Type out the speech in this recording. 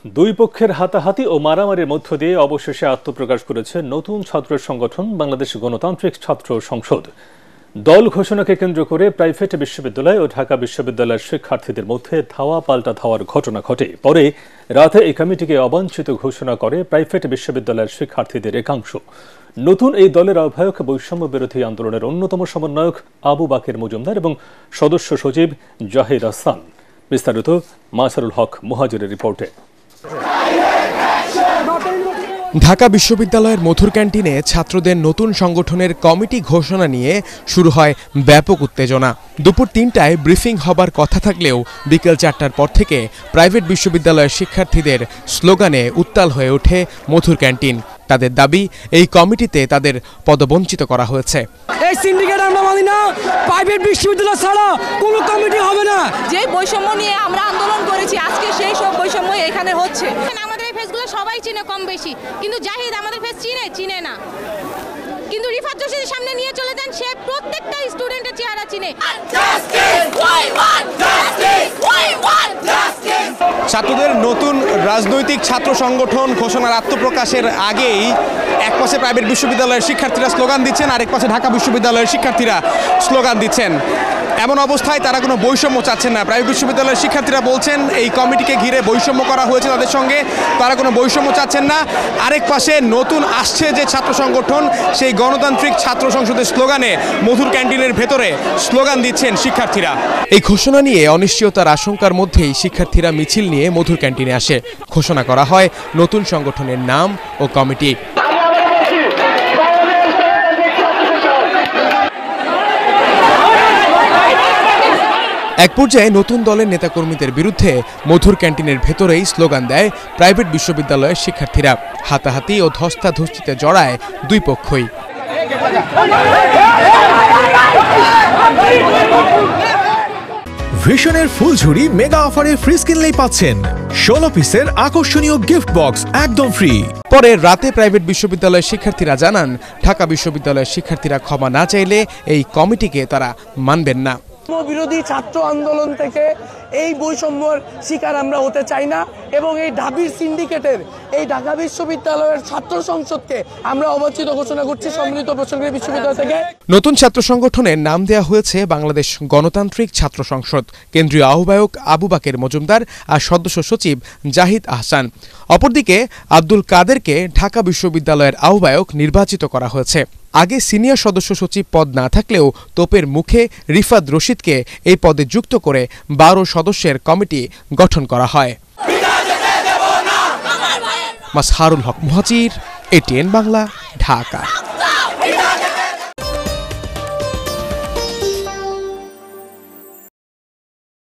দুই পক্ষের হাতাহাতি ও মারামারির মধ্য দিয়ে অবশেষে আত্মপ্রকাশ করেছে নতুন ছাত্র সংগঠন বাংলাদেশ গণতান্ত্রিক ছাত্র সংসদ। দল ঘোষণাকে কেন্দ্র করে প্রাইভেট বিশ্ববিদ্যালয় ও ঢাকা বিশ্ববিদ্যালয়ের শিক্ষার্থীদের মধ্যে ধাওয়া পাল্টা ধাওয়ার ঘটনা ঘটে। পরে রাতে এই কমিটিকে অবাঞ্ছিত ঘোষণা করে প্রাইভেট বিশ্ববিদ্যালয়ের শিক্ষার্থীদের একাংশ। নতুন এই দলের আহ্বায়ক বৈষম্য বিরোধী আন্দোলনের অন্যতম সমন্বয়ক আবু বাকের মজুমদার এবং সদস্য সচিব জাহিদ আহসান। বিস্তারিত মাসারুল হক মুহাজিরের রিপোর্টে। ঢাকা বিশ্ববিদ্যালয়ের মধুর ক্যান্টিনে ছাত্রদের নতুন সংগঠনের কমিটি ঘোষণা নিয়ে শুরু হয় ব্যাপক উত্তেজনা। দুপুর ৩টায় ব্রিফিং হবার কথা থাকলেও বিকেল ৪টার পর থেকে প্রাইভেট বিশ্ববিদ্যালয়ের শিক্ষার্থীদের স্লোগানে উত্তাল হয়ে ওঠে মধুর ক্যান্টিন। তাদের দাবি, এই কমিটিতে তাদের পদবঞ্চিত করা হয়েছে। এই সিন্ডিকেট আমরা মানি না, প্রাইভেট বিশ্ববিদ্যালয় ছাড়া কোনো কমিটি হবে না। যে বৈষম্য নিয়ে আমরা আন্দোলন করেছি, আজকে সেই সব বৈষম্য এখানে হচ্ছে। আমাদের এই ফেসগুলো সবাই চিনে কম বেশি, কিন্তু জাহিদ আমাদের ফেস চিনে না। কিন্তু রিফাত জোশীর সামনে নিয়ে চলে যান, সে প্রত্যেকটা স্টুডেন্টের চেহারা চিনে। ছাত্রদের নতুন রাজনৈতিক ছাত্র সংগঠন ঘোষণার আত্মপ্রকাশের আগেই এক পাশে প্রাইভেট বিশ্ববিদ্যালয়ের শিক্ষার্থীরা স্লোগান দিচ্ছেন, আরেক পাশে ঢাকা বিশ্ববিদ্যালয়ের শিক্ষার্থীরা স্লোগান দিচ্ছেন। এমন অবস্থায় তারা কোনো বৈষম্য চাচ্ছেন না। প্রাইভেট বিশ্ববিদ্যালয়ের শিক্ষার্থীরা বলছেন এই কমিটিকে ঘিরে বৈষম্য করা হয়েছে তাদের সঙ্গে, তারা কোনো বৈষম্য চাচ্ছেন না। আরেক পাশে নতুন আসছে যে ছাত্র সংগঠন, সেই গণতান্ত্রিক ছাত্র সংসদের স্লোগানে মধুর ক্যান্টিনের ভেতরে স্লোগান দিচ্ছেন শিক্ষার্থীরা। এই ঘোষণা নিয়ে অনিশ্চয়তার আশঙ্কার মধ্যেই শিক্ষার্থীরা মিছিল নিয়ে মধুর ক্যান্টিনে আসে। ঘোষণা করা হয় নতুন সংগঠনের নাম ও কমিটি। এক পর্যায়ে নতুন দলের নেতাকর্মীদের বিরুদ্ধে মধুর ক্যান্টিনের ভেতরেই স্লোগান দেয় প্রাইভেট বিশ্ববিদ্যালয়ের শিক্ষার্থীরা। হাতাহাতি ও ধস্তাধস্তিতে জড়ায় দুই পক্ষই। ভিশনের ফুলঝুরি মেগা অফারে ফ্রিজ কিনলেই পাচ্ছেন 16 পিসের আকর্ষণীয় গিফট বক্স একদম ফ্রি। পরে রাতে প্রাইভেট বিশ্ববিদ্যালয়ের শিক্ষার্থীরা জানান, ঢাকা বিশ্ববিদ্যালয়ের শিক্ষার্থীরা ক্ষমা না চাইলে এই কমিটিকে তারা মানবেন না। বিরোধী ছাত্র আন্দোলন থেকে এই বৈষম্যর শিকার আমরা হতে চাই না এবং এই ঢাবির সিন্ডিকেটের এই ঢাকা বিশ্ববিদ্যালয়ের ছাত্র সংসদকে আমরা অবাঞ্ছিত ঘোষণা করছি সম্মিলিত বেসরকারি বিশ্ববিদ্যালয় থেকে। নতুন ছাত্র সংগঠনের নাম দেওয়া হয়েছে বাংলাদেশ গণতান্ত্রিক ছাত্র সংসদ। কেন্দ্রীয় আহ্বায়ক আবু বাকের মজুমদার আর সদস্য সচিব জাহিদ আহসান। অপরদিকে আব্দুল কাদেরকে ঢাকা বিশ্ববিদ্যালয়ের আহ্বায়ক নির্বাচিত করা হয়েছে। আগে সিনিয়র সদস্য সচিব পদ না থাকলেও তোপের মুখে রিফাত রশিদকে এই পদে যুক্ত করে 12 সদস্যের কমিটি গঠন করা হয়। মাসহারুল হক মুহাজির, ATN বাংলা, ঢাকা।